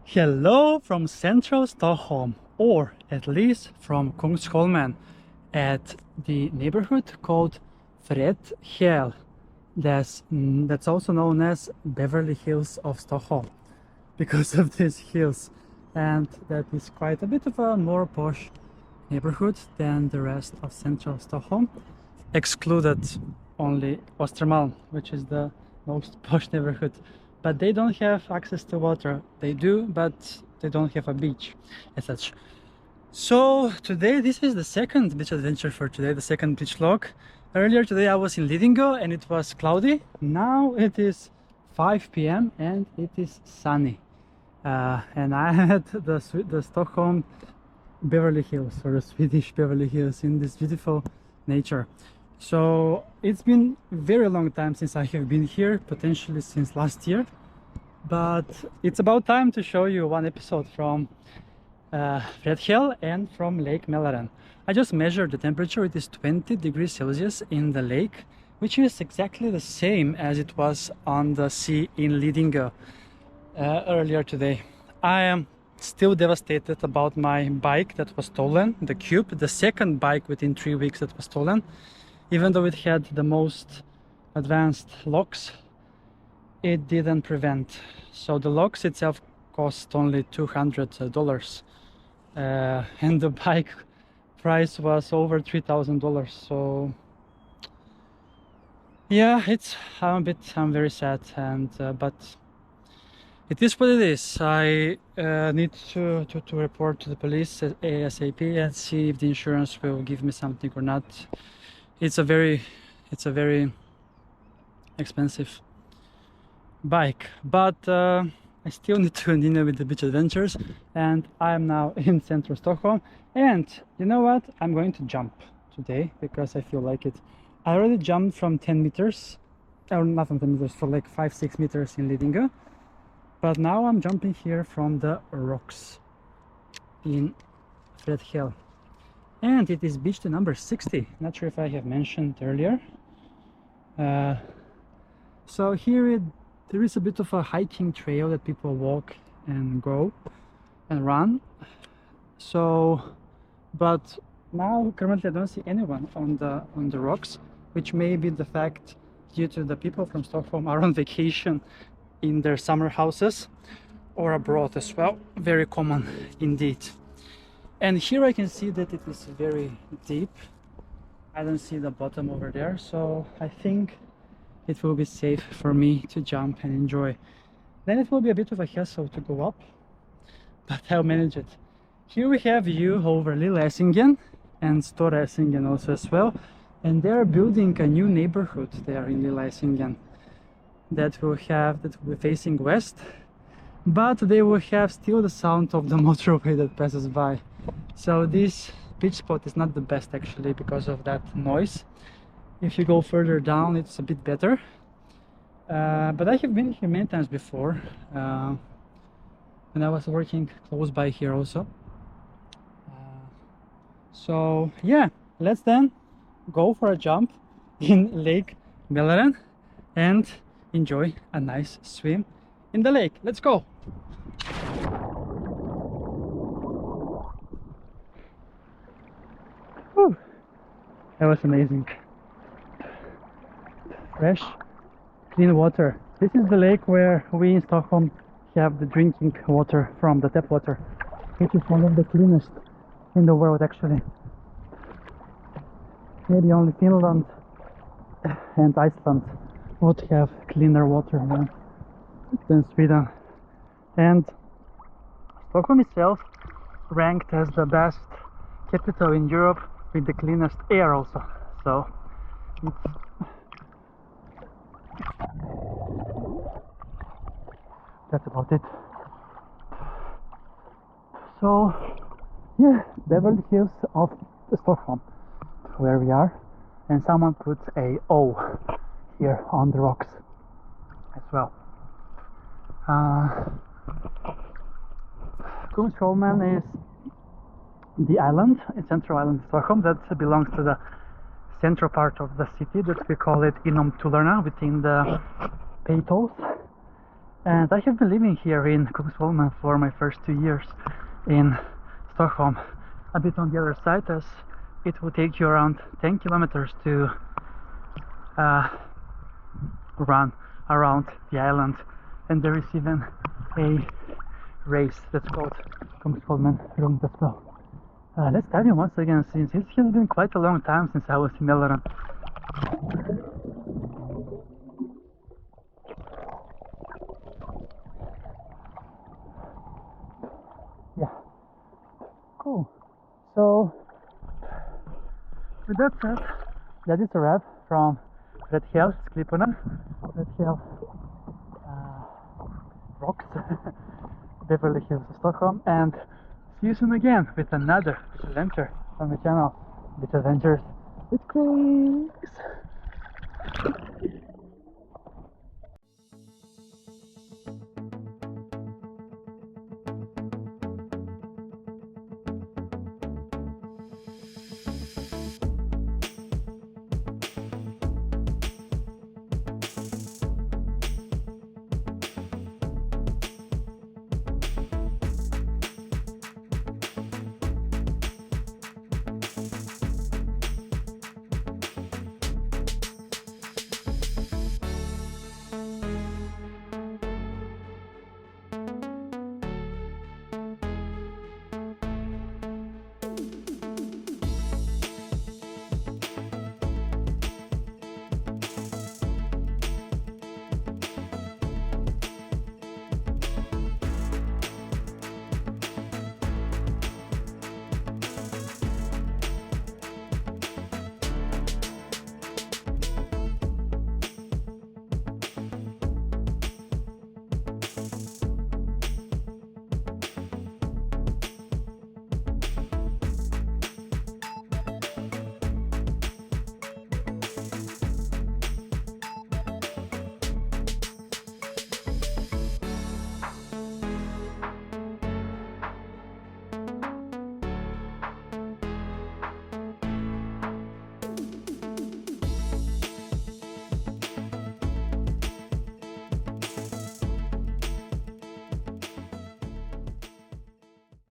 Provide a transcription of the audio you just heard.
Hello from Central Stockholm, or at least from Kungsholmen, at the neighborhood called Fredhäll. That's also known as Beverly Hills of Stockholm because of these hills, and that is quite a bit of a more posh neighborhood than the rest of Central Stockholm, excluded only Östermalm, which is the most posh neighborhood. But they don't have access to water. They do, but they don't have a beach as such. So today, this is the second beach adventure for today, the second beach vlog. Earlier today I was in Lidingö and it was cloudy. Now it is 5 p.m. and it is sunny. And I had the Stockholm Beverly Hills, or the Swedish Beverly Hills, in this beautiful nature. So it's been a very long time since I have been here, potentially since last year, but it's about time to show you one episode from Fredhäll and from Lake Mälaren. I just measured the temperature. It is 20 degrees Celsius in the lake, which is exactly the same as it was on the sea in Lidingö earlier today. I am still devastated about my bike that was stolen, the Cube, the second bike within 3 weeks that was stolen. Even though it had the most advanced locks, it didn't prevent. So the locks itself cost only $200, and the bike price was over $3,000. So yeah, I'm very sad, and but it is what it is. I need to report to the police ASAP and see if the insurance will give me something or not. It's a very expensive bike, but I still need to continue with the beach adventures, and I am now in Central Stockholm. And you know what? I'm going to jump today because I feel like it. I already jumped from 10 meters, or not from 10 meters, for like 5-6 meters in Lidingö, but now I'm jumping here from the rocks in Fredhäll. And it is beach number 60. Not sure if I have mentioned earlier. So here there is a bit of a hiking trail that people walk and go and run. So, but now currently I don't see anyone on the rocks, which may be the fact due to the people from Stockholm are on vacation in their summer houses or abroad as well. Very common indeed. And here I can see that it is very deep. I don't see the bottom over there, so I think it will be safe for me to jump and enjoy. Then it will be a bit of a hassle to go up, but I'll manage it. Here we have view over Lilla Essingen and Stora Essingen also as well. And they are building a new neighborhood there in Lilla Essingen that will be facing west, but they will have still the sound of the motorway that passes by. So this beach spot is not the best actually because of that noise. If you go further down, it's a bit better. But I have been here many times before when I was working close by here also. So yeah, let's then go for a jump in Lake Mälaren and enjoy a nice swim in the lake. Let's go! Whew. That was amazing. Fresh, clean water. This is the lake where we in Stockholm have the drinking water from, the tap water, which is one of the cleanest in the world actually. Maybe only Finland and Iceland would have cleaner water than Sweden. And Stockholm itself ranked as the best capital in Europe with the cleanest air also. So that's about it. So yeah, Beverly Hills of Stockholm, where we are, and someone put a O here on the rocks as well. Kungsholmen is the island, a central island of Stockholm that belongs to the central part of the city, that we call it Inom Tullarna, within the Paytals. And I have been living here in Kungsholmen for my first 2 years in Stockholm, a bit on the other side, as it will take you around 10 kilometers to run around the island, and there is even a race that's called Kungsholmen runt as well. Let's dive in once again, since it has been quite a long time since I was in Mälaren. Yeah, cool. So with that said, that is a wrap from Fredhällsklipporna, Fredhäll rocks, Beverly Hills of Stockholm, and see you soon again with another adventure on the channel, Adventures with Kris.